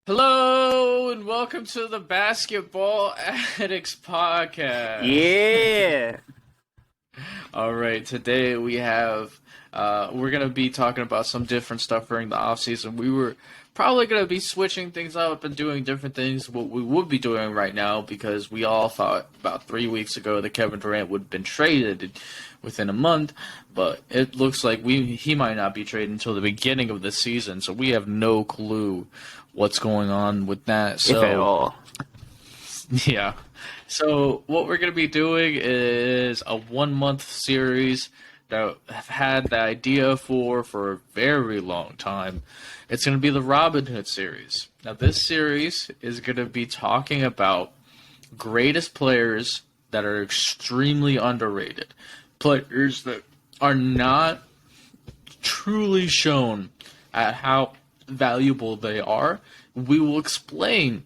Hello and welcome to the Basketball Addicts podcast. Yeah. All right, today we have we're gonna be talking about some different stuff during the off season. We were probably gonna be switching things up and doing different things. What we would be doing right now, because we all thought about 3 weeks ago that Kevin Durant would have been traded within a month, but it looks like he might not be traded until the beginning of the season. So we have no clue what's going on with that. So, If at all. yeah. So what we're going to be doing is a 1-month series that I've had the idea for a very long time. It's going to be the Robin Hood series. Now, this series is going to be talking about greatest players that are extremely underrated. Players that are not truly shown at how valuable they are. We will explain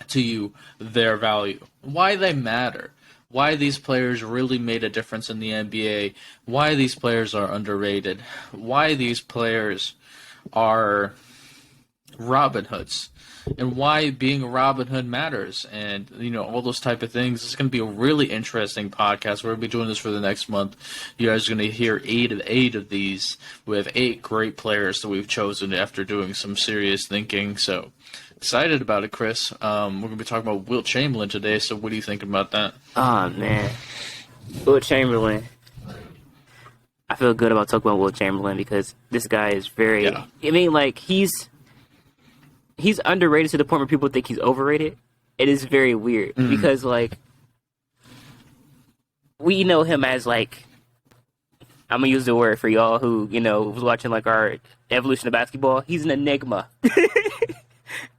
to you their value, why they matter, why these players really made a difference in the NBA, why these players are underrated, why these players are Robin Hoods, and why being a Robin Hood matters, and all those type of things. It's going to be a really interesting podcast. We're going to be doing this for the next month. You guys are going to hear eight of these. We have 8 great players that we've chosen after doing some serious thinking. So excited about it, Chris. We're going to be talking about Wilt Chamberlain today. So what are you thinking about that? Oh, man. Wilt Chamberlain. I feel good about talking about Wilt Chamberlain because this guy is very... Yeah. I mean, like, he's underrated to the point where people think he's overrated. It is very weird because, like, we know him as, like... I'm going to use the word for y'all who, was watching, like, our evolution of basketball. He's an enigma.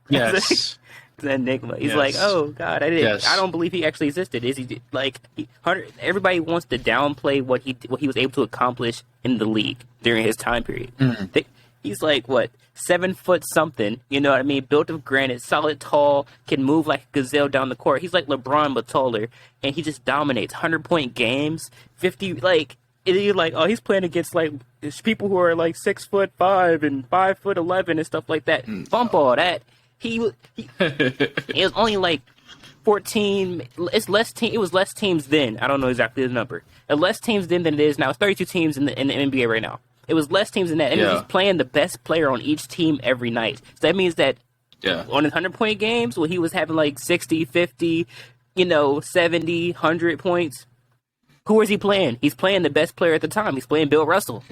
Yes. It's an enigma. He's Yes. like, oh God, I don't believe he actually existed. Is he like everybody wants to downplay what he was able to accomplish in the league during his time period. He's like 7 foot something, you know what I mean? Built of granite, solid, tall, can move like a gazelle down the court. He's like LeBron but taller, and he just dominates 100-point games, 50 like. And you're like, oh, he's playing against like people who are like 6'5" and 5'11" and stuff like that. Bump all that. It was only like 14. It was less teams then. I don't know exactly the number. Less teams then than it is now. It's 32 teams in the NBA right now. It was less teams than that. And he's playing the best player on each team every night. So that means that on his 100-point games, he was having like 60, 50, 70, 100 points. Who is he playing? He's playing the best player at the time. He's playing Bill Russell.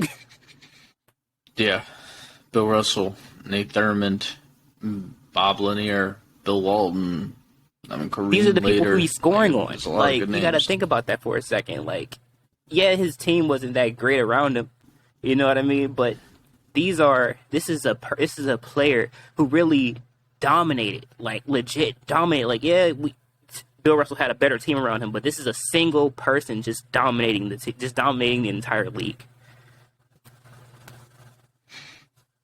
Yeah. Bill Russell, Nate Thurmond, Bob Lanier, Bill Walton. Kareem These are the people later. who he's scoring on. Like, you got to names. think about that for a second. Like, yeah, his team wasn't that great around him. You know what I mean? But this is a player who really dominated, like legit dominated. Like, yeah, Bill Russell had a better team around him, but this is a single person just dominating the entire league.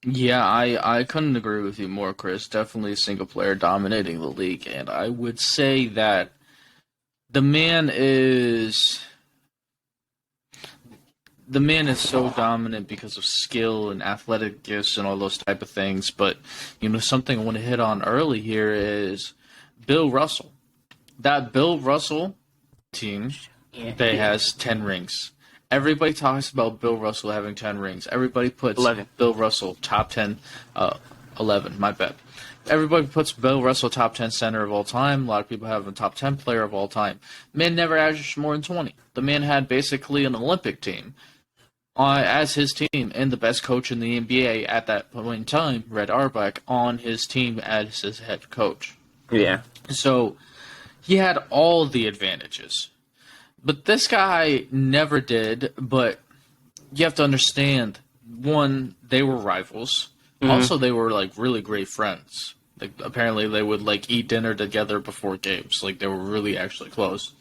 Yeah, I couldn't agree with you more, Chris. Definitely a single player dominating the league, and I would say that the man is so dominant because of skill and athletic gifts and all those type of things. But something I want to hit on early here is Bill Russell. That Bill Russell team that has 10 rings. Everybody talks about Bill Russell having 10 rings. Everybody puts 11. Bill Russell top 10, 11, my bad. Everybody puts Bill Russell top 10 center of all time. A lot of people have him top 10 player of all time. Man never averaged more than 20. The man had basically an Olympic team as his team, and the best coach in the NBA at that point in time, Red Auerbach, on his team as his head coach. Yeah. So he had all the advantages. But this guy never did, but you have to understand, one, they were rivals. Also, they were, like, really great friends. Like, apparently they would, like, eat dinner together before games. Like, they were really actually close.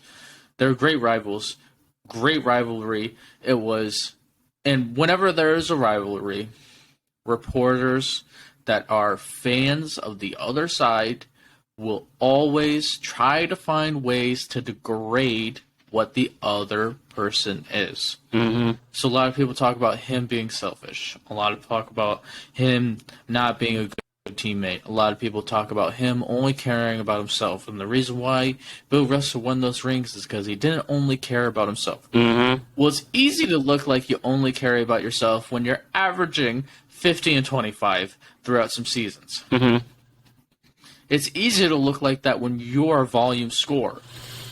They were great rivals. Great rivalry. It was... And whenever there is a rivalry, reporters that are fans of the other side will always try to find ways to degrade what the other person is. So a lot of people talk about him being selfish. A lot of people talk about him not being a good teammate. A lot of people talk about him only caring about himself, and the reason why Bill Russell won those rings is because he didn't only care about himself. Mm-hmm. Well, it's easy to look like you only care about yourself when you're averaging 50 and 25 throughout some seasons. Mm-hmm. It's easy to look like that when you're a volume scorer.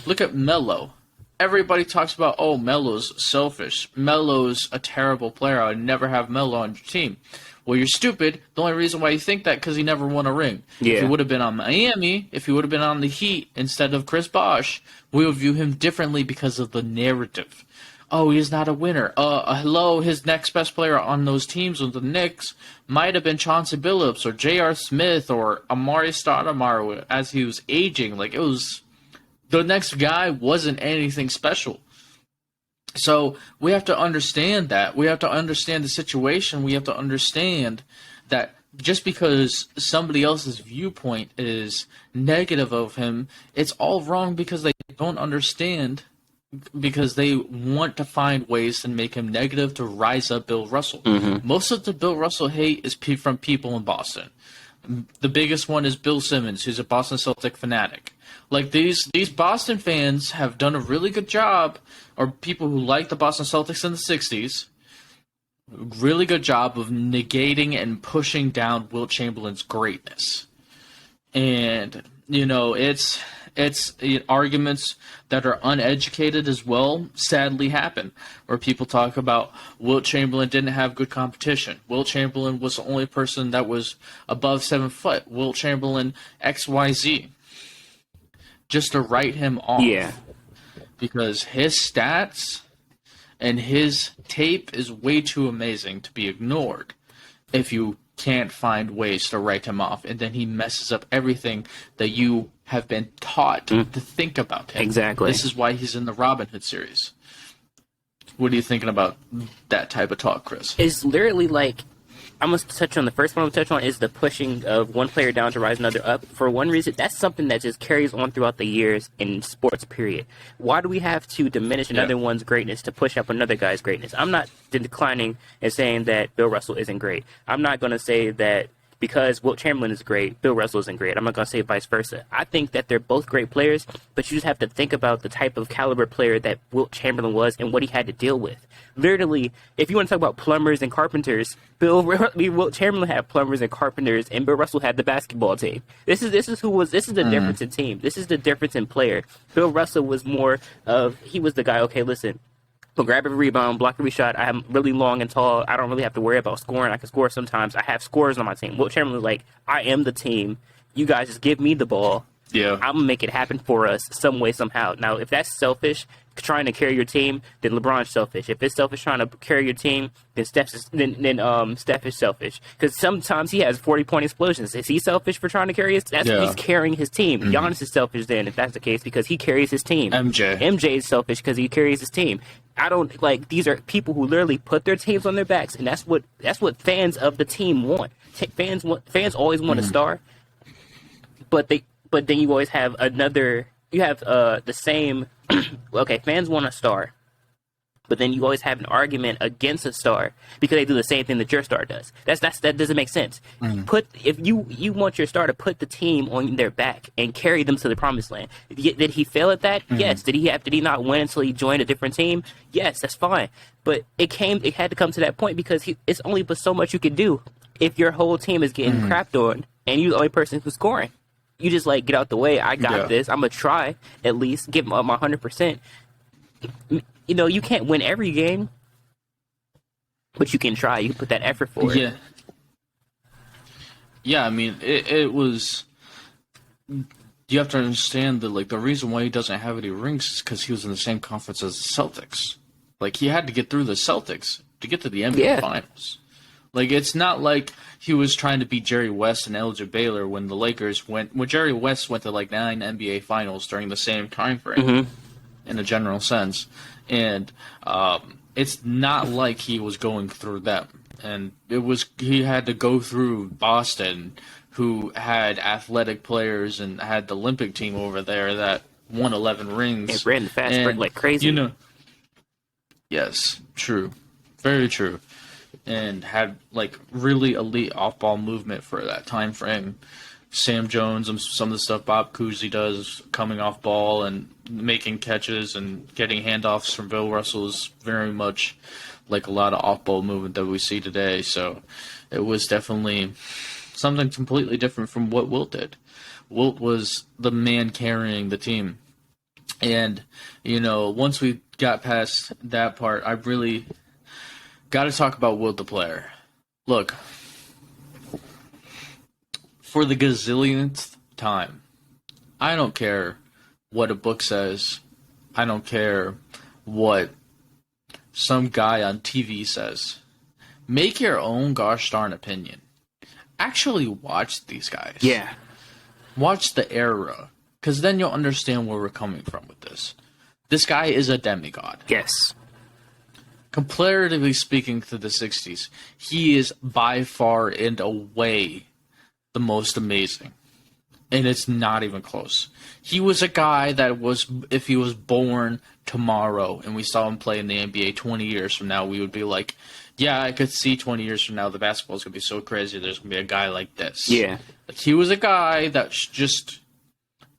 Look at Melo. Everybody talks about, oh, Melo's selfish. Melo's a terrible player. I'd never have Melo on your team. Well, you're stupid. The only reason why you think that because he never won a ring. Yeah. If he would have been on Miami, if he would have been on the Heat instead of Chris Bosh, we would view him differently because of the narrative. Oh, he's not a winner. Hello, his next best player on those teams with the Knicks might have been Chauncey Billups or J.R. Smith or Amari Stoudemire as he was aging. Like, it was... The next guy wasn't anything special. So we have to understand that. We have to understand the situation. We have to understand that just because somebody else's viewpoint is negative of him, it's all wrong because they don't understand, because they want to find ways to make him negative to rise up Bill Russell. Mm-hmm. Most of the Bill Russell hate is from people in Boston. The biggest one is Bill Simmons, who's a Boston Celtic fanatic. Like, these Boston fans have done a really good job, or people who like the Boston Celtics in the 60s, really good job of negating and pushing down Wilt Chamberlain's greatness. And, you know, it's arguments that are uneducated as well sadly happen, where people talk about Wilt Chamberlain didn't have good competition. Wilt Chamberlain was the only person that was above 7 foot. Wilt Chamberlain XYZ. Just to write him off. Yeah. Because his stats and his tape is way too amazing to be ignored if you can't find ways to write him off. And then he messes up everything that you have been taught to think about him. Exactly. This is why he's in the Robin Hood series. What are you thinking about that type of talk, Chris? It's literally like, I'm going to touch on the first one I'm going to touch on is the pushing of one player down to rise another up. For one reason, that's something that just carries on throughout the years in sports, period. Why do we have to diminish another one's greatness to push up another guy's greatness? I'm not declining and saying that Bill Russell isn't great. I'm not going to say that because Wilt Chamberlain is great, Bill Russell isn't great. I'm not going to say vice versa. I think that they're both great players, but you just have to think about the type of caliber player that Wilt Chamberlain was and what he had to deal with. Literally, if you want to talk about plumbers and carpenters, Wilt Chamberlain had plumbers and carpenters, and Bill Russell had the basketball team. This is the difference in team. This is the difference in player. Bill Russell was more of, he was the guy, okay, listen, I'll grab every rebound, block every shot. I'm really long and tall. I don't really have to worry about scoring. I can score sometimes. I have scorers on my team. Wilt Chamberlain was like, I am the team. You guys just give me the ball. Yeah. I'm going to make it happen for us some way, somehow. Now, if that's selfish, trying to carry your team, then LeBron's selfish. If it's selfish trying to carry your team, then Steph is selfish. Because sometimes he has 40-point explosions. Is he selfish for trying to carry his? He's carrying his team. Mm-hmm. Giannis is selfish then, if that's the case, because he carries his team. MJ is selfish because he carries his team. I don't like. These are people who literally put their teams on their backs, and that's what fans of the team want. Fans always want a star, but then you always have another. You have the same. Okay, fans want a star, but then you always have an argument against a star because they do the same thing that your star does. That doesn't make sense. If you want your star to put the team on their back and carry them to the promised land. Did he fail at that? Yes. Did he not win until he joined a different team? Yes, that's fine. But it had to come to that point because it's only but so much you can do if your whole team is getting crapped on and you're the only person who's scoring. You just like get out the way. I got this. I'm gonna try at least give my 100%. You know, you can't win every game, but you can try. You can put that effort for it. Yeah. I mean, it was. You have to understand that, like, the reason why he doesn't have any rings is because he was in the same conference as the Celtics. Like, he had to get through the Celtics to get to the NBA Finals. Like, it's not like he was trying to beat Jerry West and Elgin Baylor when the Lakers when Jerry West went to, like, 9 NBA Finals during the same time frame, in a general sense. And it's not like he was going through them. And he had to go through Boston, who had athletic players and had the Olympic team over there that won 11 rings. It ran the fast break like crazy. You know, yes, true. Very true. and had like really elite off-ball movement for that time frame. Sam Jones and some of the stuff Bob Cousy does coming off ball and making catches and getting handoffs from Bill Russell is very much like a lot of off-ball movement that we see today. So it was definitely something completely different from what Wilt did. Wilt was the man carrying the team. And, you know, once we got past that part, I really got to talk about Wilt the player. Look, for the gazillionth time, I don't care what a book says. I don't care what some guy on TV says. Make your own gosh darn opinion. Actually watch these guys. Yeah. Watch the era, because then you'll understand where we're coming from with this. This guy is a demigod. Yes. Comparatively speaking to the 60s, he is by far and away the most amazing. And it's not even close. He was a guy that was, if he was born tomorrow and we saw him play in the NBA 20 years from now, we would be like, yeah, I could see 20 years from now the basketball is going to be so crazy there's going to be a guy like this. Yeah. Like, he was a guy that's just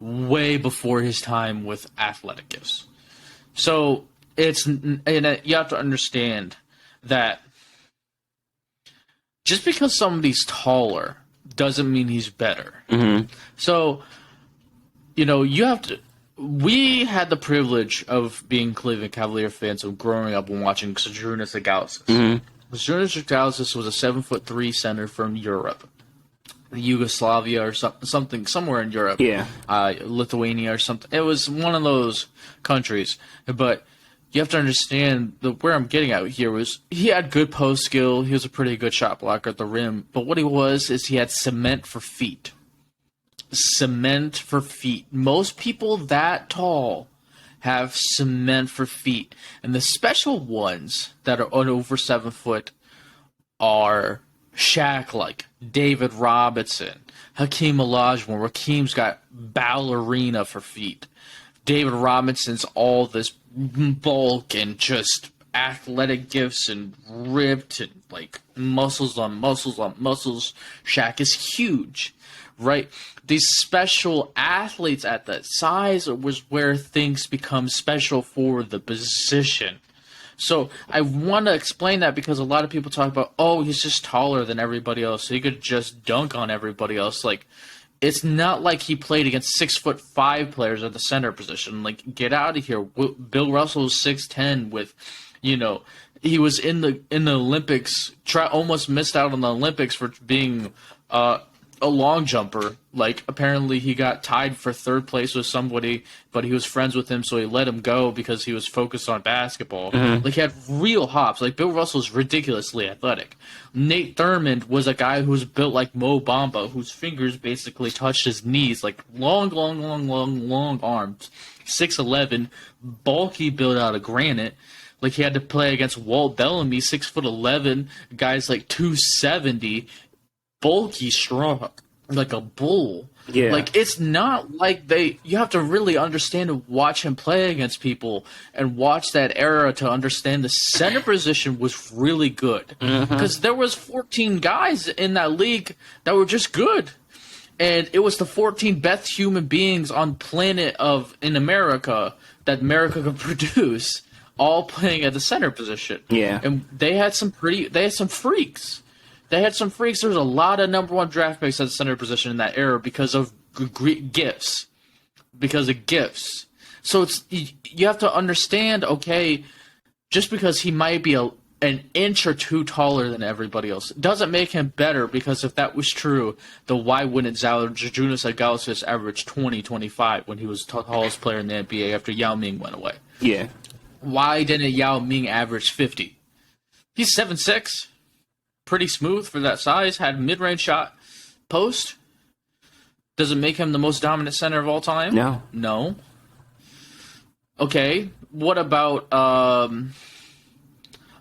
way before his time with athletic gifts. So you have to understand that just because somebody's taller doesn't mean he's better. Mm-hmm. So, you know, we had the privilege of being Cleveland Cavalier fans and growing up and watching Zydrunas Zagauskas. Mm-hmm. Zydrunas Zagauskas was a 7'3" center from Europe. Yugoslavia or something, somewhere in Europe. Yeah. Lithuania or something. It was one of those countries. But you have to understand where I'm getting at here was he had good post skill. He was a pretty good shot blocker at the rim. But what he was is he had cement for feet. Cement for feet. Most people that tall have cement for feet. And the special ones that are over 7 foot are Shaq-like, David Robinson, Hakeem Olajuwon. Hakeem's got ballerina for feet. David Robinson's all this bulk and just athletic gifts and ripped and like muscles on muscles on muscles. Shaq is huge, right? These special athletes at that size was where things become special for the position. So I want to explain that because a lot of people talk about, oh, he's just taller than everybody else, so he could just dunk on everybody else. Like, it's not like he played against 6'5" players at the center position. Like, get out of here. Bill Russell's 6'10" with, you know, he was in the Olympics. Almost missed out on the Olympics for being a long jumper. Like, apparently he got tied for third place with somebody, but he was friends with him, so he let him go because he was focused on basketball. Mm-hmm. Like, he had real hops. Like, Bill Russell's ridiculously athletic. Nate Thurmond was a guy who was built like Mo Bamba, whose fingers basically touched his knees. Like, long arms. 6'11", bulky built out of granite. Like, he had to play against Walt Bellamy, 6'11", guys like 270, bulky, strong, like a bull. Yeah. Like, it's not like you have to really understand and watch him play against people and watch that era to understand the center position was really good. Because there was 14 guys in that league that were just good. And it was the 14 best human beings on planet in America that America could produce, all playing at the center position. Yeah. And they had some freaks. There was a lot of number one draft picks at the center position in that era because of gifts. So you have to understand, okay, just because he might be an inch or two taller than everybody else doesn't make him better, because if that was true, then why wouldn't Zydrunas Zagauskas average 20-25 when he was the tallest player in the NBA after Yao Ming went away? Yeah. Why didn't Yao Ming average 50? He's 7'6". Pretty smooth for that size, had mid-range shot, post. Does it make him the most dominant center of all time? No. Okay, what about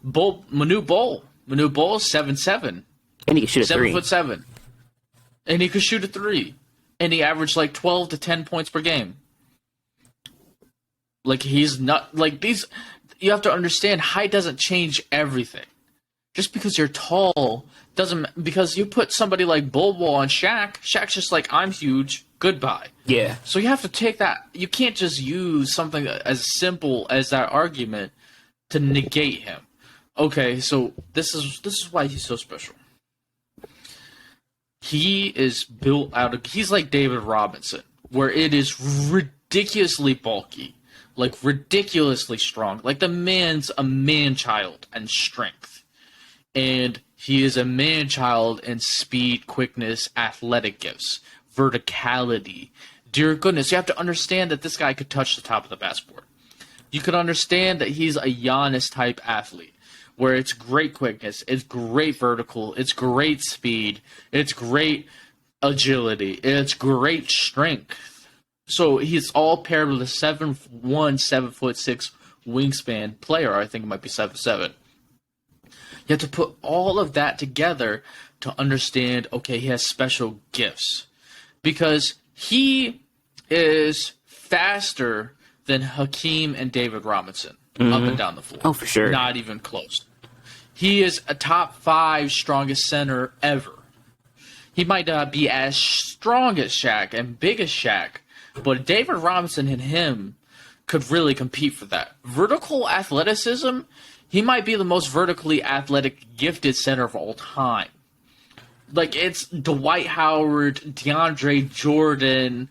Manu Bol? Manu Bol is 7'7". And he can shoot a 3. 7'7". And he could shoot a 3. And he averaged like 12 to 10 points per game. Like, he's not, like, these, you have to understand, height doesn't change everything. Just because you're tall doesn't, because you put somebody like Bol Bol on Shaq's just like, I'm huge, goodbye. Yeah. So you have to take that. You can't just use something as simple as that argument to negate him. Okay, so this is why he's so special. He is built out of, he's like David Robinson, where it is ridiculously bulky, like ridiculously strong. Like the man's a man-child in strength. And he is a man-child in speed, quickness, athletic gifts, verticality. Dear goodness, you have to understand that this guy could touch the top of the basketball. You could understand that he's a Giannis-type athlete, where it's great quickness, it's great vertical, it's great speed, it's great agility, it's great strength. So he's all paired with a 7'1", 7'6" wingspan player. I think it might be 7'7". You have to put all of that together to understand, okay, he has special gifts. Because he is faster than Hakeem and David Robinson up and down the floor. Oh, for sure. Not even close. He is a top 5 strongest center ever. He might not be as strong as Shaq and big as Shaq, but David Robinson and him could really compete for that. Vertical athleticism, he might be the most vertically athletic, gifted center of all time. Like, it's Dwight Howard, DeAndre Jordan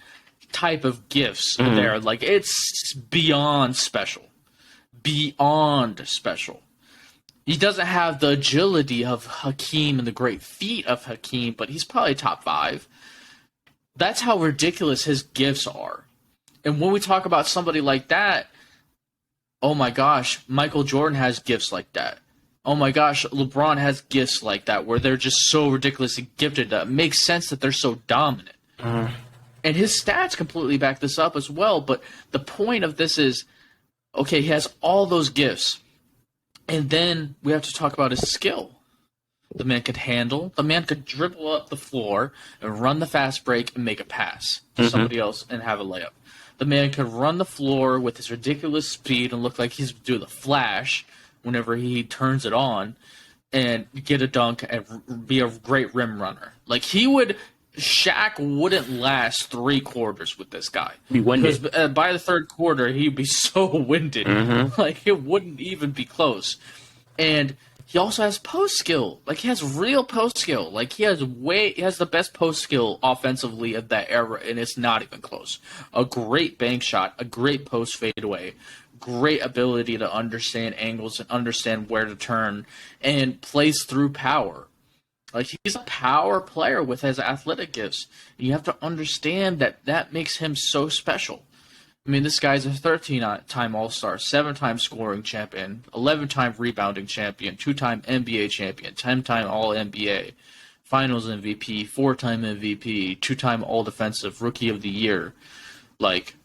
type of gifts there. Like, it's beyond special. Beyond special. He doesn't have the agility of Hakeem and the great feet of Hakeem, but he's probably top 5. That's how ridiculous his gifts are. And when we talk about somebody like that, oh my gosh, Michael Jordan has gifts like that. Oh my gosh, LeBron has gifts like that, where they're just so ridiculously gifted that it makes sense that they're so dominant. And his stats completely back this up as well, but the point of this is, okay, he has all those gifts, and then we have to talk about his skill. The man could handle, the man could dribble up the floor and run the fast break and make a pass to somebody else and have a layup. The man could run the floor with his ridiculous speed and look like he's doing the Flash whenever he turns it on and get a dunk and be a great rim runner. Like, Shaq wouldn't last 3 quarters with this guy. Be winded. Because by the 3rd quarter, he'd be so winded. Like, it wouldn't even be close. And he also has post skill. Like, he has real post skill. Like, he has the best post skill offensively of that era, and it's not even close. A great bank shot, a great post fadeaway, great ability to understand angles and understand where to turn, and plays through power. Like, he's a power player with his athletic gifts. You have to understand that makes him so special. I mean, this guy's a 13-time All-Star, 7-time scoring champion, 11-time rebounding champion, 2-time NBA champion, 10-time All-NBA, Finals MVP, 4-time MVP, 2-time All-Defensive Rookie of the Year. Like,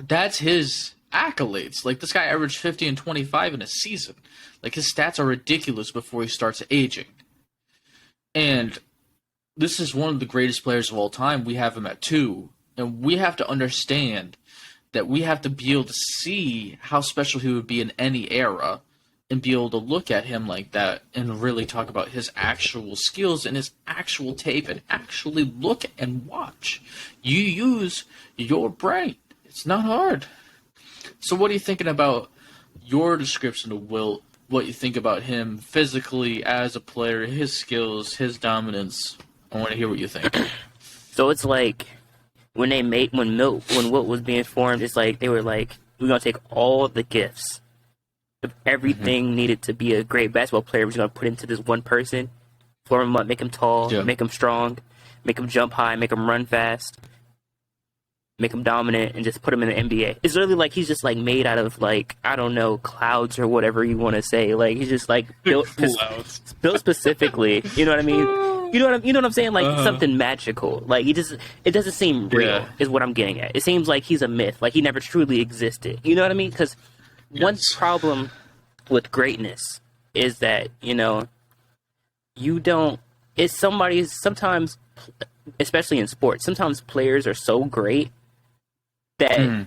that's his accolades. Like, this guy averaged 50 and 25 in a season. Like, his stats are ridiculous before he starts aging. And this is one of the greatest players of all time. We have him at 2. And we have to understand that we have to be able to see how special he would be in any era and be able to look at him like that and really talk about his actual skills and his actual tape and actually look and watch. You use your brain. It's not hard. So what are you thinking about your description of Wilt? What you think about him physically as a player, his skills, his dominance? I want to hear what you think. So it's like when Wilt was being formed, it's like they were like, we're gonna take all the gifts of everything needed to be a great basketball player. We're gonna put into this one person, form him up, make him tall, make him strong, make him jump high, make him run fast, make him dominant, and just put him in the NBA. It's really like he's just like made out of, like, I don't know, clouds or whatever you want to say. Like, he's just like built specifically. You know what I mean? You know what I'm saying? Like, something magical. Like, it doesn't seem real, is what I'm getting at. It seems like he's a myth. Like, he never truly existed. You know what I mean? Because one problem with greatness is that, sometimes, especially in sports, sometimes players are so great that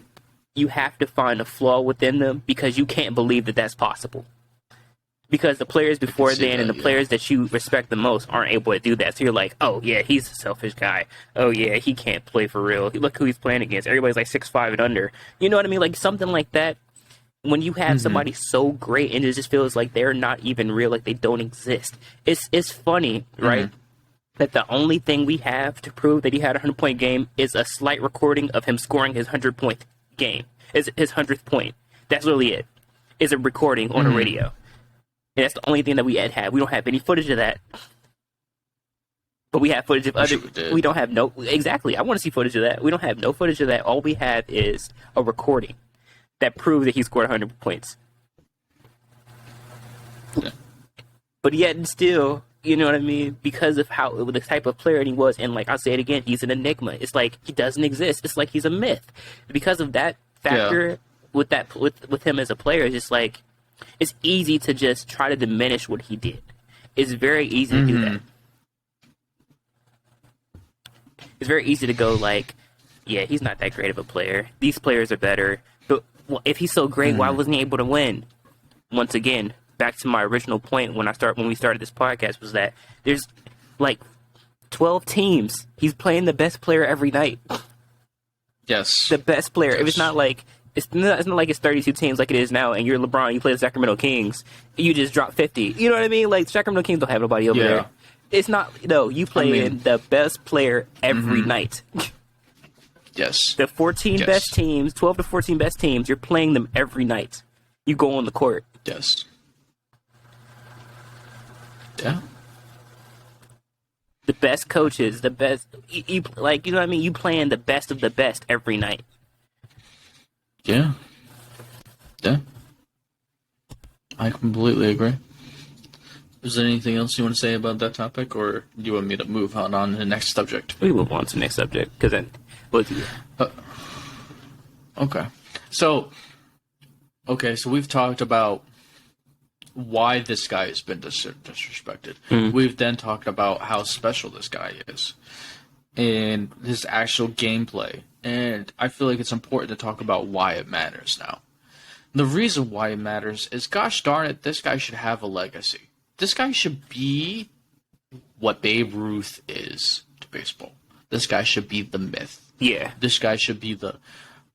you have to find a flaw within them because you can't believe that that's possible. because the players before then and the players that you respect the most aren't able to do that. So you're like, oh yeah, he's a selfish guy. Oh yeah, he can't play for real. Look who he's playing against. Everybody's like 6'5" and under. You know what I mean? Like something like that. When you have somebody so great and it just feels like they're not even real, like they don't exist. It's funny, right? That the only thing we have to prove that he had a 100-point game is a slight recording of him scoring his 100-point game. Is his 100th point. That's really it. Is a recording on a radio. And that's the only thing that we had. We don't have any footage of that. But we have footage of other... We don't have no... Exactly. I want to see footage of that. We don't have no footage of that. All we have is a recording that proves that he scored 100 points. Yeah. But yet and still, you know what I mean? Because of how the type of player he was, and like I'll say it again, he's an enigma. It's like he doesn't exist. It's like he's a myth. Because of that factor with him as a player, it's just like it's easy to just try to diminish what he did. It's very easy to do that. It's very easy to go like, yeah, he's not that great of a player. These players are better. But if he's so great, why wasn't he able to win? Once again, back to my original point when we started this podcast was that there's like 12 teams. He's playing the best player every night. Yes. The best player. Yes. If it's not like it's not like it's 32 teams like it is now, and you're LeBron, you play the Sacramento Kings, you just drop 50. You know what I mean? Like Sacramento Kings don't have nobody over there. It's not you play the best player every night. Yes. The 14 best teams, 12 to 14 best teams, you're playing them every night. You go on the court. Yes. Yeah. The best coaches, the best you like, you know what I mean? You playing the best of the best every night. Yeah. Yeah. I completely agree. Is there anything else you want to say about that topic, or do you want me to move on to the next subject? We move on to the next subject, because then we'll do that. Okay. So we've talked about why this guy has been disrespected. We've then talked about how special this guy is and his actual gameplay. And I feel like it's important to talk about why it matters now. The reason why it matters is, gosh darn it, this guy should have a legacy. This guy should be what Babe Ruth is to baseball. This guy should be the myth. Yeah. This guy should be the...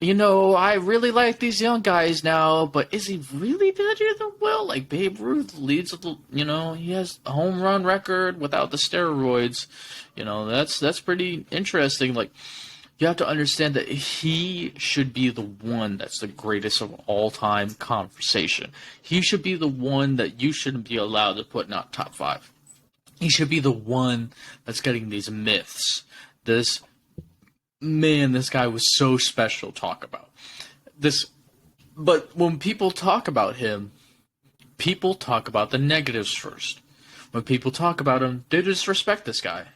I really like these young guys now, but is he really better than Will? Like, Babe Ruth leads, he has a home run record without the steroids. That's pretty interesting. Like, you have to understand that he should be the one that's the greatest of all time conversation. He should be the one that you shouldn't be allowed to put not top 5. He should be the one that's getting these myths. This guy was so special to talk about. But when people talk about him, people talk about the negatives first. When people talk about him, they disrespect this guy.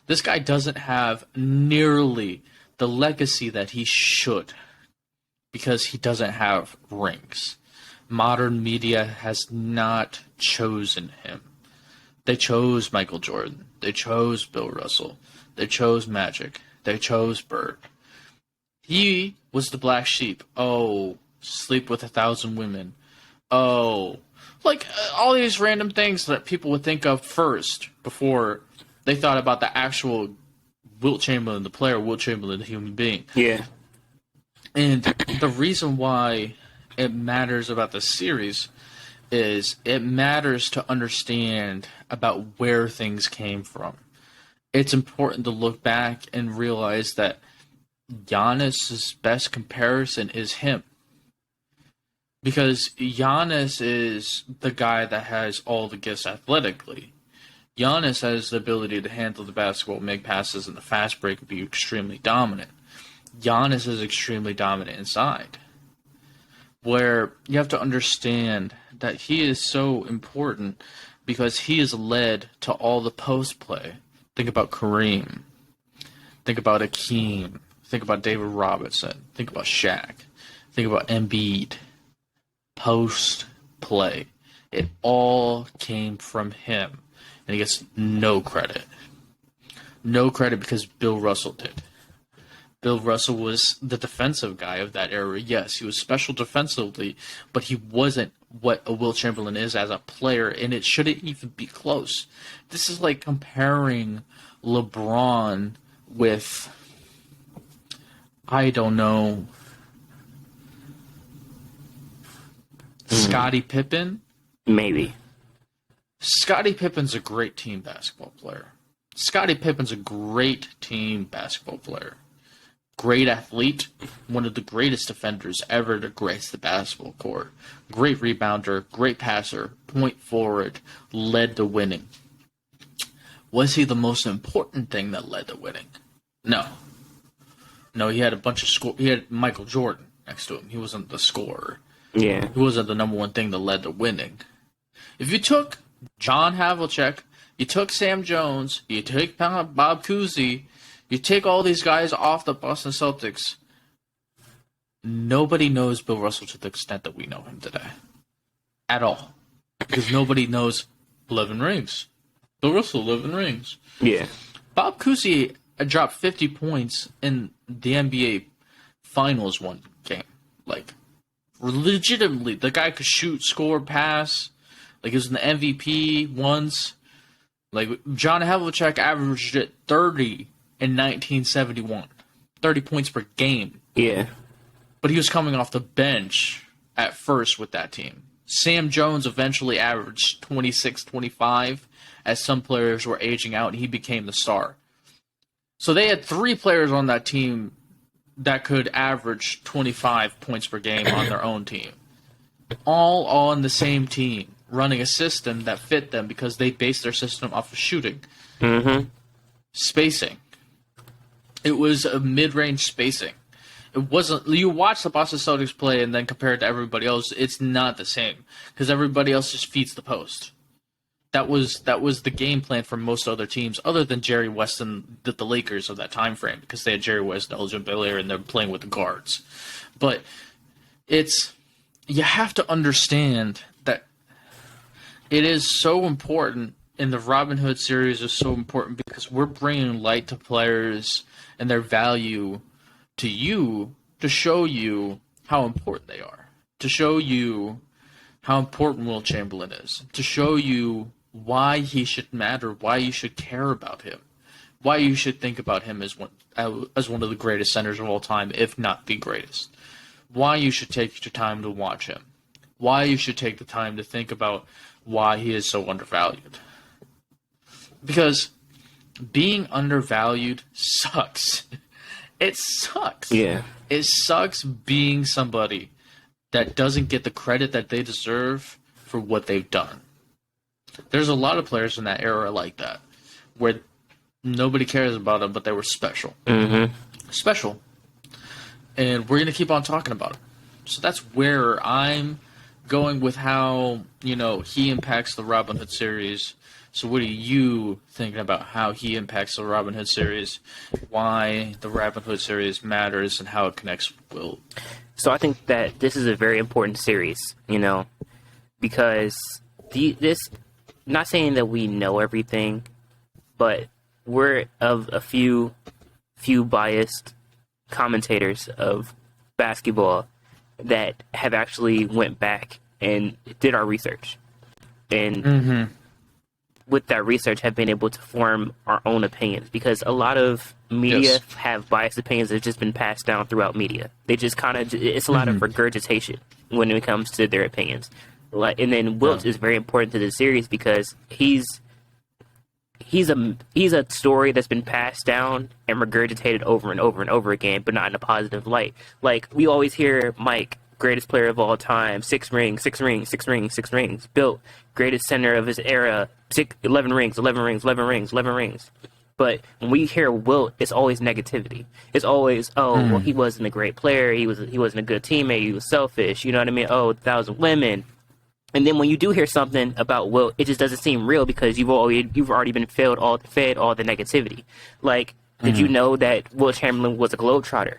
This guy doesn't have nearly the legacy that he should, because he doesn't have rings. Modern media has not chosen him. They chose Michael Jordan. They chose Bill Russell. They chose Magic. They chose Bird. He was the black sheep. Oh, sleep with 1,000 women. Oh, all these random things that people would think of first before they thought about the actual Wilt Chamberlain, the player, Wilt Chamberlain, the human being. Yeah. And the reason why it matters about the series is it matters to understand about where things came from. It's important to look back and realize that Giannis's best comparison is him. Because Giannis is the guy that has all the gifts athletically. Giannis has the ability to handle the basketball, make passes in the fast break, and be extremely dominant. Giannis is extremely dominant inside. Where you have to understand that he is so important because he has led to all the post play. Think about Kareem. Think about Akeem. Think about David Robinson. Think about Shaq. Think about Embiid. Post play. It all came from him. And he gets no credit. No credit because Bill Russell did. Bill Russell was the defensive guy of that era. Yes, he was special defensively, but he wasn't what a Wilt Chamberlain is as a player, and it shouldn't even be close. This is like comparing LeBron with, I don't know, Scottie Pippen? Maybe. Scottie Pippen's a great team basketball player. Scottie Pippen's a great team basketball player. Great athlete, one of the greatest defenders ever to grace the basketball court. Great rebounder, great passer, point forward, led to winning. Was he the most important thing that led to winning? No. No, he had a bunch of he had Michael Jordan next to him. He wasn't the scorer. Yeah. He wasn't the number one thing that led to winning. If you took John Havlicek, you took Sam Jones, you take Bob Cousy, you take all these guys off the Boston Celtics, nobody knows Bill Russell to the extent that we know him today. At all. Because nobody knows 11 rings. Bill Russell, 11 rings. Yeah. Bob Cousy dropped 50 points in the NBA Finals one game. Like, legitimately, the guy could shoot, score, pass. Like, he was an MVP once. Like, John Havlicek averaged it 30 in 1971. 30 points per game. Yeah. But he was coming off the bench at first with that team. Sam Jones eventually averaged 26, 25 as some players were aging out, and he became the star. So they had 3 players on that team that could average 25 points per game on their own team. All on the same team, running a system that fit them because they based their system off of shooting. Mm-hmm. Spacing. It was a mid-range spacing. It wasn't. You watch the Boston Celtics play and then compare it to everybody else. It's not the same because everybody else just feeds the post. That was the game plan for most other teams, other than Jerry West and the Lakers of that time frame, because they had Jerry West and Elgin Baylor and they're playing with the guards. But you have to understand that it is so important, and the Robin Hood series is so important because we're bringing light to players and their value to you to show you how important they are, to show you how important Wilt Chamberlain is, to show you why he should matter, why you should care about him, why you should think about him as one of the greatest centers of all time, if not the greatest, why you should take your time to watch him, why you should take the time to think about why he is so undervalued. Because being undervalued sucks. It sucks. Yeah. It sucks being somebody that doesn't get the credit that they deserve for what they've done. There's a lot of players in that era like that, where nobody cares about them, but they were special. Mm-hmm. Special. And we're going to keep on talking about it. So that's where I'm going with how, he impacts the Robin Hood series. So what are you thinking about how he impacts the Robin Hood series, why the Robin Hood series matters, and how it connects with Wilt? So I think that this is a very important series, because this, not saying that we know everything, but we're of a few biased commentators of basketball that have actually went back and did our research. And with that research have been able to form our own opinions, because a lot of media have biased opinions that have just been passed down throughout media. They just it's a lot of regurgitation when it comes to their opinions. And then Wilt is very important to the series because he's a story that's been passed down and regurgitated over and over and over again, but not in a positive light. Like, we always hear Mike, greatest player of all time, 6 rings, 6 rings, 6 rings, 6 rings. Bill, greatest center of his era, 11 rings, 11 rings, 11 rings, 11 rings. But when we hear Wilt, it's always negativity. It's always, well, he wasn't a great player. He wasn't a good teammate. He was selfish. You know what I mean? 1,000 women. And then when you do hear something about Wilt, it just doesn't seem real because you've already been fed all the negativity. Like, did you know that Wilt Chamberlain was a globetrotter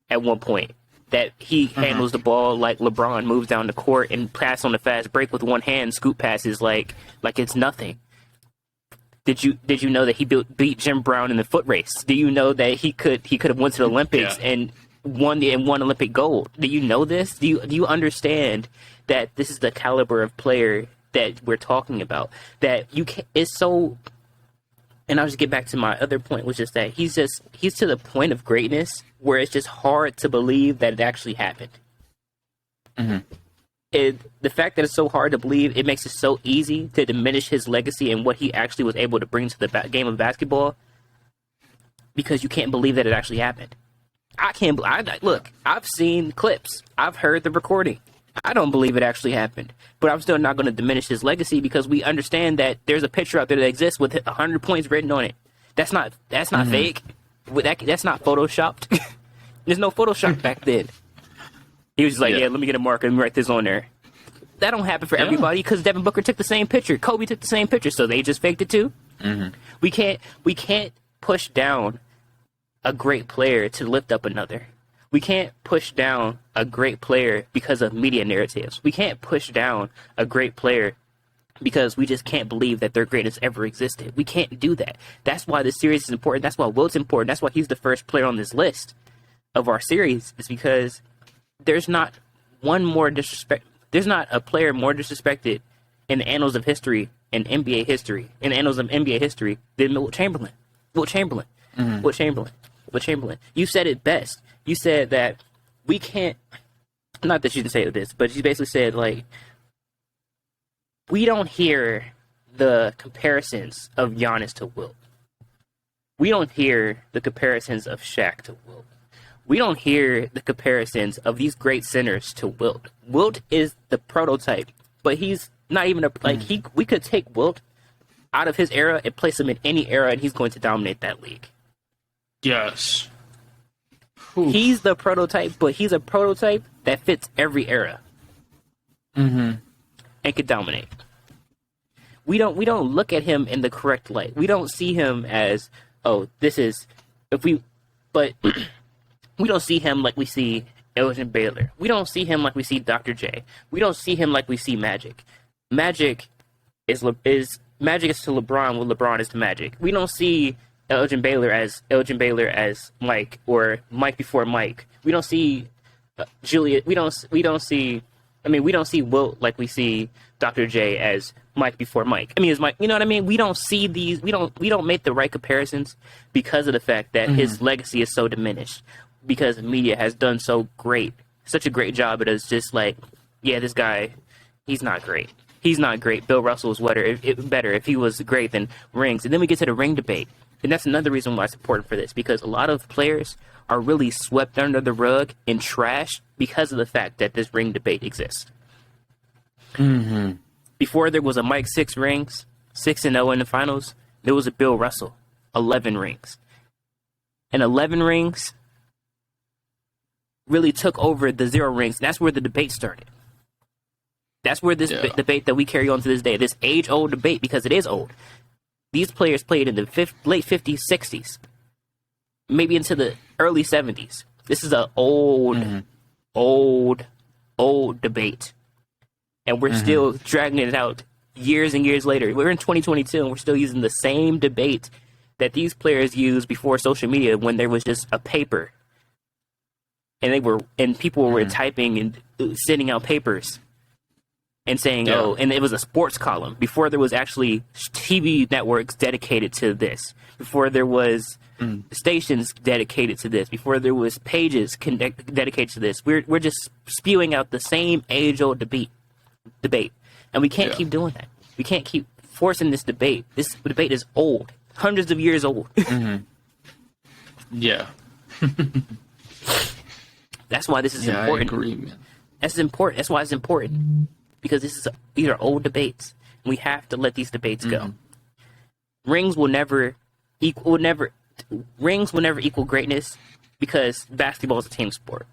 at one point? That he handles the ball like LeBron, moves down the court and pass on the fast break with one hand, scoop passes like it's nothing. Did you know that he beat Jim Brown in the foot race? Do you know that he could have went to the Olympics and won Olympic gold? Do you know this? Do you understand that this is the caliber of player that we're talking about? That you can, it's so. And I'll just get back to my other point, which is that he's to the point of greatness where it's just hard to believe that it actually happened. Mm-hmm. The fact that it's so hard to believe, it makes it so easy to diminish his legacy and what he actually was able to bring to the game of basketball, because you can't believe that it actually happened. I can't. Look, I've seen clips. I've heard the recording. I don't believe it actually happened, but I'm still not going to diminish his legacy because we understand that there's a picture out there that exists with 100 points written on it. That's not fake. That's not photoshopped. There's no Photoshop back then. He was just like, let me get a marker and write this on there. That don't happen for everybody because Devin Booker took the same picture. Kobe took the same picture, so they just faked it too. Mm-hmm. We can't push down a great player to lift up another. We can't push down a great player because of media narratives. We can't push down a great player because we just can't believe that their greatness ever existed. We can't do that. That's why this series is important. That's why Wilt's important. That's why he's the first player on this list of our series, is because there's not one more disrespect. There's not a player more disrespected in the annals of history, in NBA history, in the annals of NBA history than Wilt Chamberlain. Wilt Chamberlain. Mm-hmm. Wilt Chamberlain. Wilt Chamberlain. You said it best. You said that we can't, not that you didn't say this, but you basically said, like, we don't hear the comparisons of Giannis to Wilt. We don't hear the comparisons of Shaq to Wilt. We don't hear the comparisons of these great centers to Wilt. Wilt is the prototype, but he's not even we could take Wilt out of his era and place him in any era, and he's going to dominate that league. Yes. He's the prototype, but he's a prototype that fits every era. Mm-hmm. And could dominate. We don't look at him in the correct light. We don't see him as, but we don't see him like we see Elgin Baylor. We don't see him like we see Dr. J. We don't see him like we see Magic. Magic is to LeBron what LeBron is to Magic. We don't see Elgin Baylor as Mike, or Mike before Mike. We don't see Juliet. We don't see Wilt like we see Dr. J as Mike before Mike. As Mike. You know what I mean? We don't see these. We don't make the right comparisons because of the fact that his legacy is so diminished. Because the media has done such a great job. It is just like, this guy, he's not great. He's not great. Bill Russell was better if he was great than rings. And then we get to the ring debate. And that's another reason why it's important for this, because a lot of players are really swept under the rug and trashed because of the fact that this ring debate exists. Mm-hmm. Before there was a Mike 6 rings, 6-0 in the finals, there was a Bill Russell, 11 rings. And 11 rings really took over the 0 rings. And that's where the debate started. That's where this debate that we carry on to this day, this age-old debate, because it is old. These players played in the late 50s, 60s, maybe into the early 70s. This is an old debate. And we're still dragging it out years and years later. We're in 2022, and we're still using the same debate that these players used before social media, when there was just a paper. And people were typing and sending out papers. And saying, and it was a sports column. Before there was actually TV networks dedicated to this. Before there was stations dedicated to this. Before there was pages dedicated to this. We're just spewing out the same age-old debate. And we can't keep doing that. We can't keep forcing this debate. This debate is old. Hundreds of years old. Mm-hmm. Yeah. That's why this is important. I agree, man. That's important. That's why it's important. Because these are old debates. We have to let these debates go. Rings will never equal greatness, because basketball is a team sport.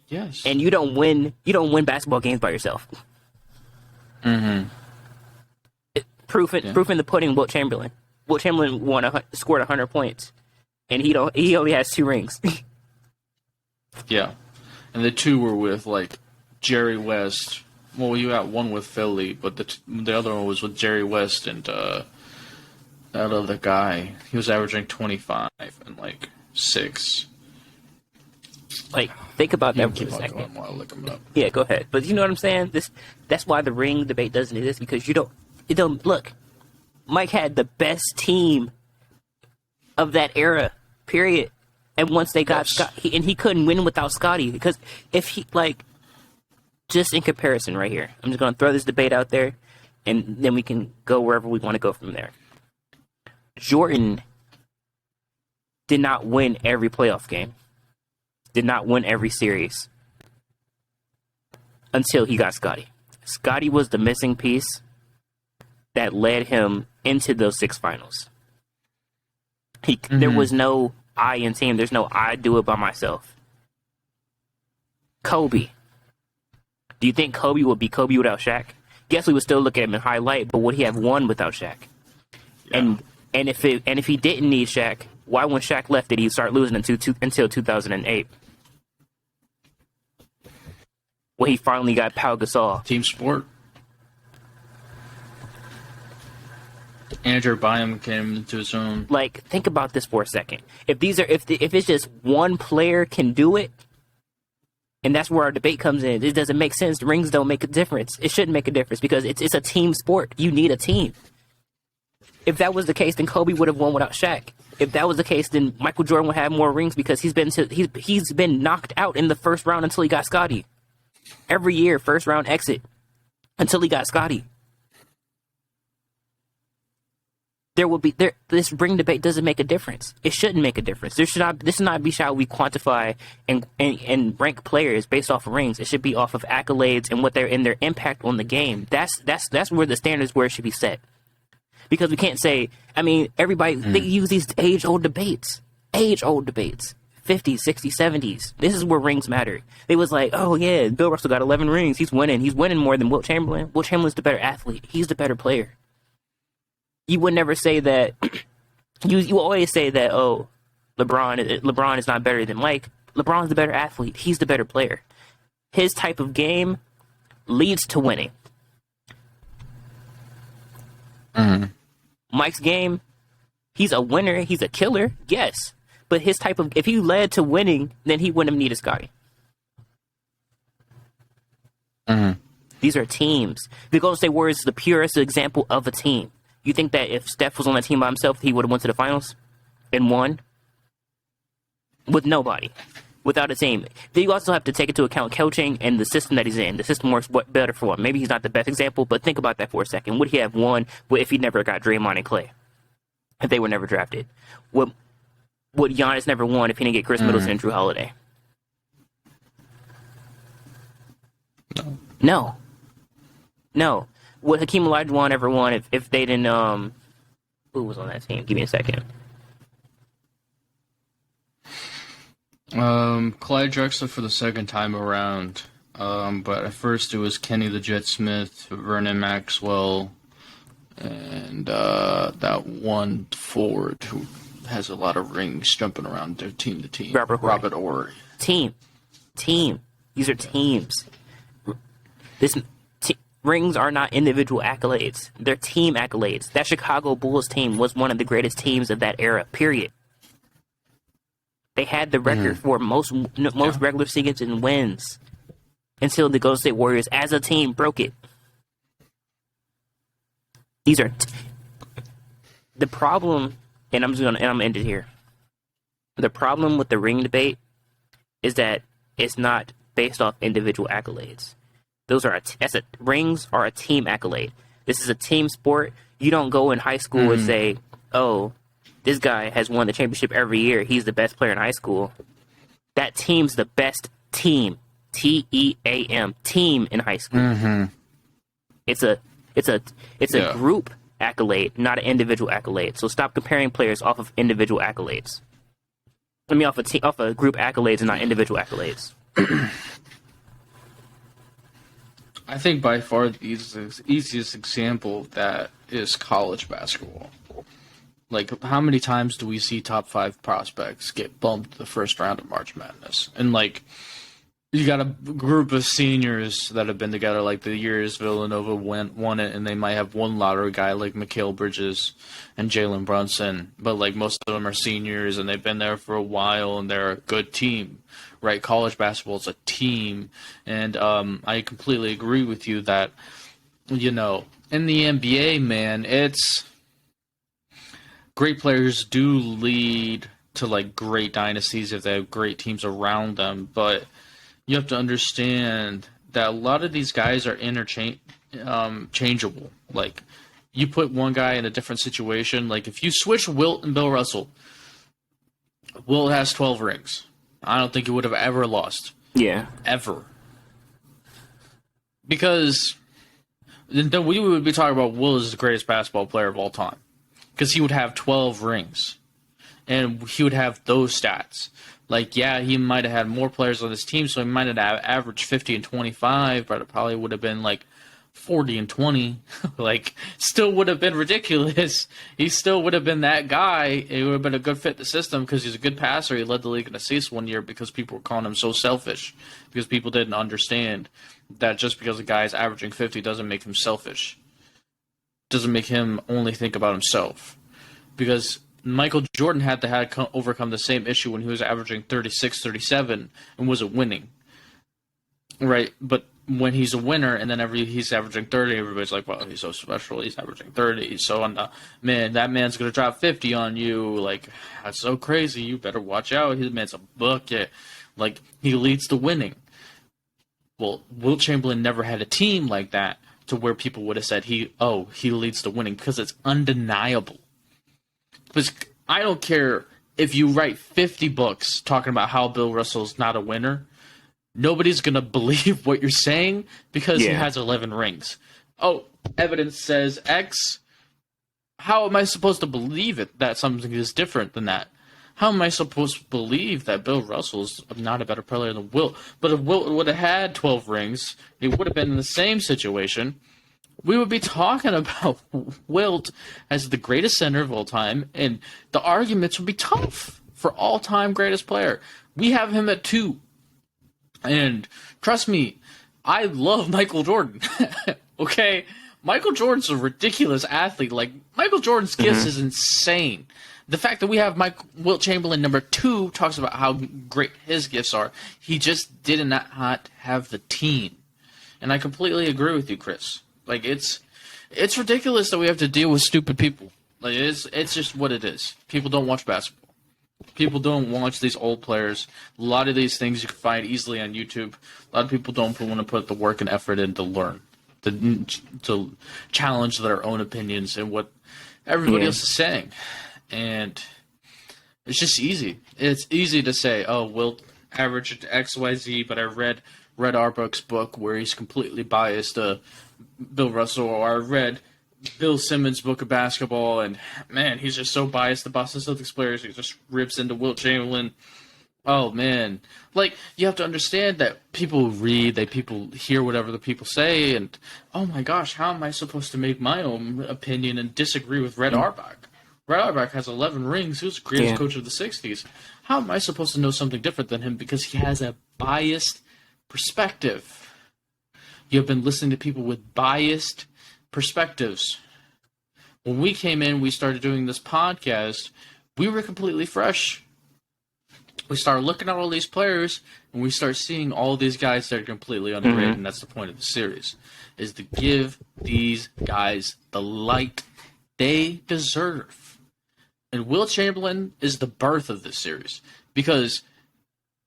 Yes. And you don't win basketball games by yourself. Mm-hmm. Proof in the pudding. Wilt Chamberlain. Wilt Chamberlain scored 100 points, and he only has 2 rings. Yeah, and the 2 were with Jerry West. Well, you got one with Philly, but the other one was with Jerry West and that other guy. He was averaging 25 and like 6. Like, think about that for a Keep on second. going while I look him up. Yeah, go ahead. But you know what I'm saying? That's why the ring debate doesn't exist, because it don't look. Mike had the best team of that era, period. And once they got Scott, he couldn't win without Scotty, because if he, like, just in comparison right here, I'm just going to throw this debate out there, and then we can go wherever we want to go from there. Jordan did not win every playoff game, did not win every series until he got Scotty. Scotty was the missing piece that led him into those 6 finals. There was no I in team. There's no I do it by myself. Kobe. Do you think Kobe would be Kobe without Shaq? Guess we would still look at him in highlight, but would he have won without Shaq? Yeah. And if he didn't need Shaq, why when Shaq left did he start losing until 2008? When he finally got Pau Gasol. Team sport. Andrew Bynum came into his own. Like, think about this for a second. If it's just one player can do it, and that's where our debate comes in. It doesn't make sense. The rings don't make a difference. It shouldn't make a difference because it's a team sport. You need a team. If that was the case, then Kobe would have won without Shaq. If that was the case, then Michael Jordan would have more rings because he's been knocked out in the first round until he got Scotty. Every year, first round exit until he got Scotty. This ring debate doesn't make a difference. It shouldn't make a difference. This should not be how we quantify and rank players based off of rings. It should be off of accolades and what their impact on the game. That's where the standards where it should be set. Because we can't say, I mean, everybody they use these age-old debates. 50s, 60s, 70s. This is where rings matter. They was like, oh yeah, Bill Russell got 11 rings. He's winning. He's winning more than Wilt Chamberlain. Wilt Chamberlain's the better athlete. He's the better player. You would never say that. You always say that, oh, LeBron is not better than Mike. LeBron's the better athlete. He's the better player. His type of game leads to winning. Mm-hmm. Mike's game, he's a winner. He's a killer, yes. But his type of, if he led to winning, then he wouldn't have needed Scotty. Mm-hmm. These are teams. The Golden State Warriors is the purest example of a team. You think that if Steph was on that team by himself, he would have went to the finals and won? With nobody. Without a team. Then you also have to take into account coaching and the system that he's in. The system works better for him. Maybe he's not the best example, but think about that for a second. Would he have won if he never got Draymond and Clay? If they were never drafted? Would Giannis never won if he didn't get Chris Middleton and Drew Holiday? No. Would Hakeem Olajuwon ever won if they didn't, who was on that team? Give me a second. Clyde Drexler for the second time around. But at first it was Kenny the Jet Smith, Vernon Maxwell, and that one forward who has a lot of rings jumping around their team to team. Robert Horry. Team. These are teams. Rings are not individual accolades. They're team accolades. That Chicago Bulls team was one of the greatest teams of that era, period. They had the record for most regular season wins until the Golden State Warriors, as a team, broke it. These are the problem, and I'm gonna end it here. The problem with the ring debate is that it's not based off individual accolades. Rings are a team accolade. This is a team sport. You don't go in high school and say, oh, this guy has won the championship every year. He's the best player in high school. That team's the best team. T-E-A-M. Team in high school. Mm-hmm. It's a group accolade, not an individual accolade. So stop comparing players off of individual accolades. I mean, off of group accolades and not individual accolades. I think by far the easiest example of that is college basketball. Like, how many times do we see top 5 prospects get bumped the first round of March Madness? And, like, You got a group of seniors that have been together like the years Villanova won it, and they might have one lottery guy like Mikal Bridges and Jalen Brunson, but like most of them are seniors and they've been there for a while and they're a good team, right? College basketball is a team, and I completely agree with you that, you know, in the NBA, man, it's great players do lead to like great dynasties if they have great teams around them, but you have to understand that a lot of these guys are changeable. Like, you put one guy in a different situation. Like, if you switch Wilt and Bill Russell, Wilt has 12 rings. I don't think he would have ever lost. Yeah. Ever. Because then we would be talking about Wilt as the greatest basketball player of all time. Because he would have 12 rings. And he would have those stats. Like, yeah, he might have had more players on his team, so he might have averaged 50 and 25, but it probably would have been like 40 and 20. Like, still would have been ridiculous. He still would have been that guy. It would have been a good fit in the system because he's a good passer. He led the league in assists one year because people were calling him so selfish. Because people didn't understand that just because a guy is averaging 50 doesn't make him selfish. Doesn't make him only think about himself. Because Michael Jordan had to overcome the same issue when he was averaging 36, 37 and wasn't winning. Right? But when he's a winner and then he's averaging 30, everybody's like, well, he's so special. He's averaging 30. So, man, that man's going to drop 50 on you. Like, that's so crazy. You better watch out. His man's a bucket. Like, he leads to winning. Well, Wilt Chamberlain never had a team like that to where people would have said he leads to winning because it's undeniable. Because I don't care if you write 50 books talking about how Bill Russell's not a winner. Nobody's going to believe what you're saying because he has 11 rings. Oh, evidence says X. How am I supposed to believe it that something is different than that? How am I supposed to believe that Bill Russell's not a better player than Wilt? But if Wilt would have had 12 rings, he would have been in the same situation. We would be talking about Wilt as the greatest center of all time, and the arguments would be tough for all-time greatest player. We have him at 2. And trust me, I love Michael Jordan. Okay? Michael Jordan's a ridiculous athlete. Like, Michael Jordan's gifts is insane. The fact that we have Wilt Chamberlain number 2 talks about how great his gifts are. He just did not have the team. And I completely agree with you, Chris. Like, it's ridiculous that we have to deal with stupid people. Like, it's just what it is. People don't watch basketball. People don't watch these old players. A lot of these things you can find easily on YouTube. A lot of people don't want to put the work and effort in to learn, to challenge their own opinions and what everybody else is saying. And it's just easy. It's easy to say, oh, Wilt averaged XYZ, but I read Arbrook's book where he's completely biased to Bill Russell, or I read Bill Simmons' book of basketball, and man, he's just so biased to Boston Celtics players. He just rips into Wilt Chamberlain. Oh man, like, you have to understand that people read, people hear whatever the people say, and oh my gosh, how am I supposed to make my own opinion and disagree with Red Auerbach? Red Auerbach has 11 rings. He was the greatest coach of the 60s. How am I supposed to know something different than him because he has a biased perspective? You have been listening to people with biased perspectives. When we came in, we started doing this podcast, we were completely fresh. We started looking at all these players, and we start seeing all these guys that are completely underrated, and that's the point of the series, is to give these guys the light they deserve. And Wilt Chamberlain is the birth of this series, because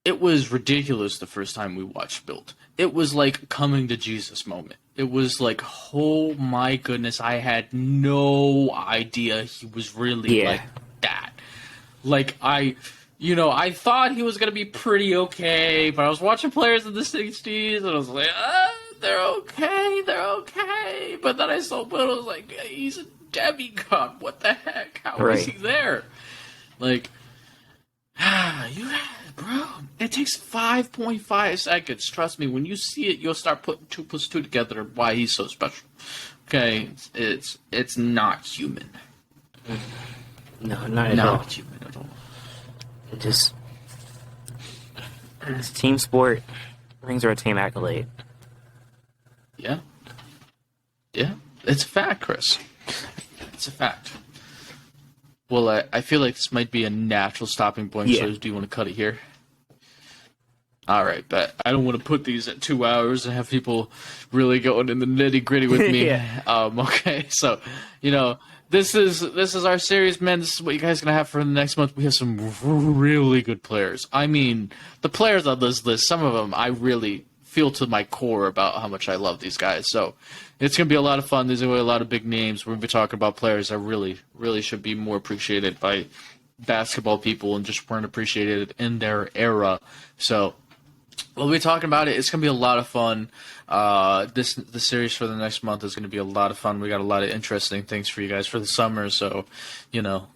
it was ridiculous the first time we watched Wilt. It was like coming to Jesus moment. It was like, oh my goodness, I had no idea he was really like that. Like, I thought he was going to be pretty okay, but I was watching players in the 60s, and I was like, they're okay. But then I saw Wilt, I was like, he's a demigod. What the heck? How is he there? Like, bro, it takes 5.5 seconds. Trust me, when you see it, you'll start putting 2 plus 2 together why he's so special. Okay? It's not human. No, not at all. Not human at all. It's team sport. Rings are a team accolade. Yeah. Yeah. It's a fact, Chris. It's a fact. Well, I feel like this might be a natural stopping point, so do you want to cut it here? All right, but I don't want to put these at 2 hours and have people really going in the nitty-gritty with me. Okay, so, this is our series, man. This is what you guys are going to have for the next month. We have some really good players. I mean, the players on this list, some of them I really feel to my core about how much I love these guys. So it's going to be a lot of fun. There's going to be a lot of big names. We're going to be talking about players that really, really should be more appreciated by basketball people and just weren't appreciated in their era. So we'll be talking about it. It's going to be a lot of fun. The series for the next month is going to be a lot of fun. We got a lot of interesting things for you guys for the summer. So,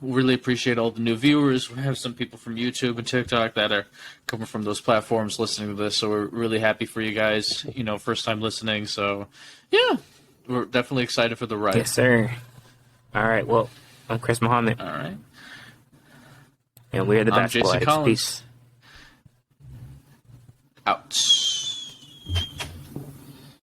really appreciate all the new viewers. We have some people from YouTube and TikTok that are coming from those platforms listening to this. So we're really happy for you guys, first time listening. So, yeah, we're definitely excited for the ride. Yes, sir. All right. Well, I'm Chris Muhammad. All right. And we're the Basketball Addicts. Peace. Out.